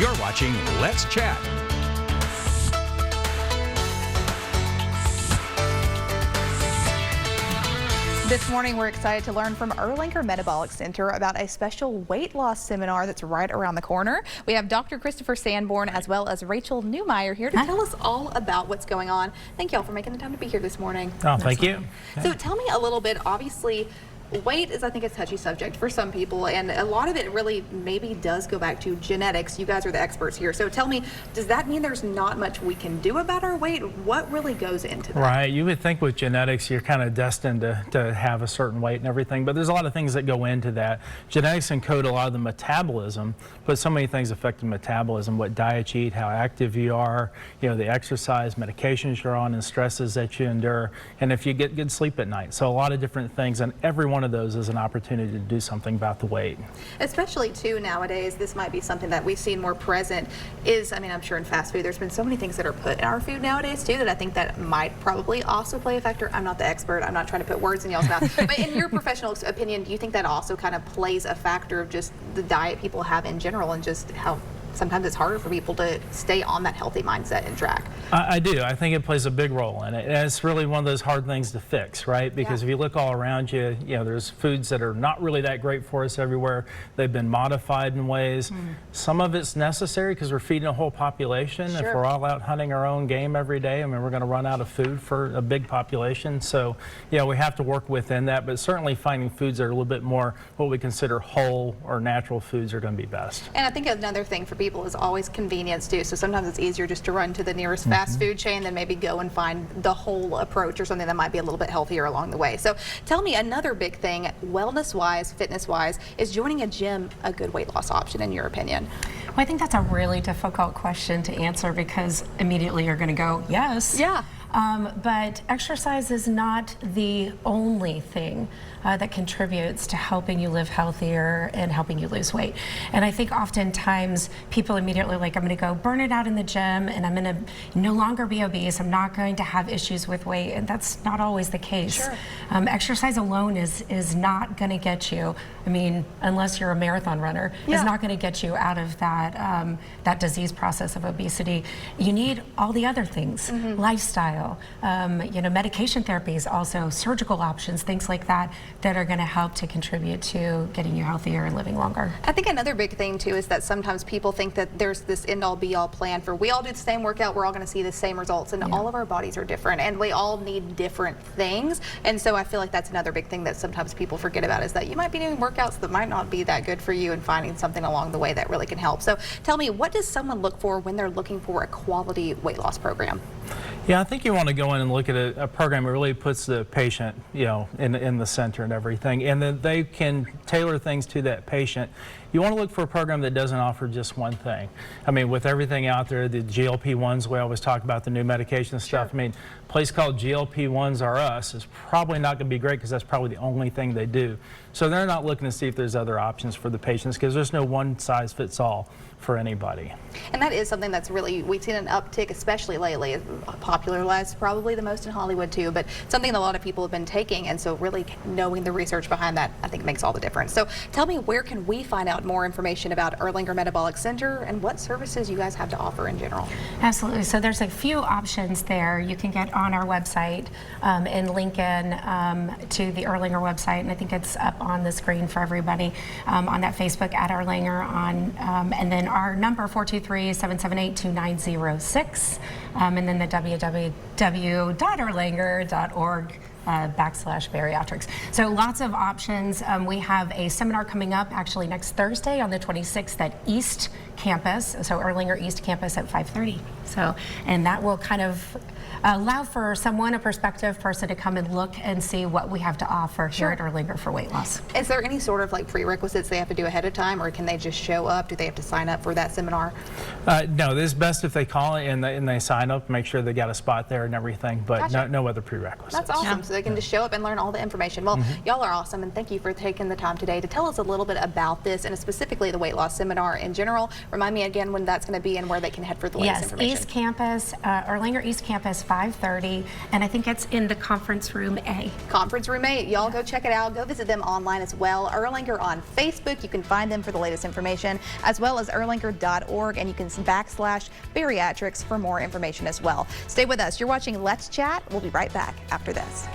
You're watching Let's Chat. This morning, we're excited to learn from Erlanger Metabolic Center about a special weight loss seminar that's right around the corner. We have Dr. Christopher Sanborn as well as Rachel Newmyer here to tell us all about what's going on. Thank y'all for making the time to be here this morning. Oh, thank you. So tell me a little bit, obviously, weight is, I think, a touchy subject for some people, and a lot of it really maybe does go back to genetics. You guys are the experts here. So tell me, does that mean there's not much we can do about our weight? What really goes into that? Right. You would think with genetics, you're kind of destined to have a certain weight and everything, but there's a lot of things that go into that. Genetics encode a lot of the metabolism, but so many things affect the metabolism, what diet you eat, how active you are, the exercise, medications you're on, and stresses that you endure, and if you get good sleep at night. So a lot of different things, and every one of those is an opportunity to do something about the weight. Especially too nowadays, this might be something that we've seen more present is, I mean, I'm sure in fast food, there's been so many things that are put in our food nowadays too that I think that might probably also play a factor. I'm not the expert, I'm not trying to put words in y'all's mouth, but in your professional opinion, do you think that also kind of plays a factor of just the diet people have in general and just how sometimes it's harder for people to stay on that healthy mindset and track? I do. I think it plays a big role in it. And it's really one of those hard things to fix, right? Because if you look all around you, there's foods that are not really that great for us everywhere. They've been modified in ways. Some of it's necessary because we're feeding a whole population. If we're all out hunting our own game every day, I mean, we're going to run out of food for a big population. So, we have to work within that, but certainly finding foods that are a little bit more what we consider whole or natural foods are going to be best. And I think another thing for people is always convenience too. So sometimes it's easier just to run to the nearest fast food chain than maybe go and find the whole approach or something that might be a little bit healthier along the way. So tell me, another big thing, wellness-wise, fitness-wise, is joining a gym a good weight loss option in your opinion? Well, I think that's a really difficult question to answer because immediately you're going to go, yes. Yeah. But exercise is not the only thing that contributes to helping you live healthier and helping you lose weight. And I think oftentimes people immediately like, I'm going to go burn it out in the gym and I'm going to no longer be obese. I'm not going to have issues with weight. And that's not always the case. Sure. Exercise alone is not going to get you, I mean, unless you're a marathon runner, is not going to get you out of that, that disease process of obesity. You need all the other things, lifestyle, medication therapies, also surgical options, things like that, that are going to help to contribute to getting you healthier and living longer. I think another big thing too is that sometimes people think that there's this end-all be-all plan for we all do the same workout, we're all going to see the same results, and all of our bodies are different and we all need different things. And so I feel like that's another big thing that sometimes people forget about is that you might be doing workouts that might not be that good for you and finding something along the way that really can help. So tell me, what does someone look for when they're looking for a quality weight loss program? Yeah, I think you want to go in and look at a program that really puts the patient, in the center and everything, and then they can tailor things to that patient. You want to look for a program that doesn't offer just one thing. I mean, with everything out there, the GLP-1s, we always talk about the new medication stuff. I mean, a place called GLP-1s R Us is probably not going to be great because that's probably the only thing they do. So they're not looking to see if there's other options for the patients because there's no one size fits all for anybody. And that is something that's really, we've seen an uptick, especially lately, popularized probably the most in Hollywood too, but something that a lot of people have been taking, and so really knowing the research behind that, I think makes all the difference. So tell me, where can we find out more information about Erlanger Metabolic Center and what services you guys have to offer in general? Absolutely. So there's a few options there. You can get on our website and link in to the Erlanger website, and I think it's up on the screen for everybody on that Facebook at Erlanger, and then our number 423-778-2906, and then the www.erlanger.org /bariatrics. So lots of options. We have a seminar coming up actually next Thursday on the 26th at East Campus, so Erlanger East Campus at 5:30. So, and that will kind of allow for someone, a prospective person, to come and look and see what we have to offer here at Erlanger for weight loss. Is there any sort of like prerequisites they have to do ahead of time, or can they just show up? Do they have to sign up for that seminar? No, it's best if they call and they sign up, make sure they got a spot there and everything, but no other prerequisites. That's awesome. so they can just show up and learn all the information. Well, y'all are awesome, and thank you for taking the time today to tell us a little bit about this, and specifically the weight loss seminar in general. Remind me again when that's going to be and where they can head for the latest information. East Campus, Erlanger East Campus, 5:30, and I think it's in the conference room A. Conference Room 8. Y'all go check it out. Go visit them online as well. Erlanger on Facebook. You can find them for the latest information, as well as erlanger.org, and you can /bariatrics for more information as well. Stay with us. You're watching Let's Chat. We'll be right back after this.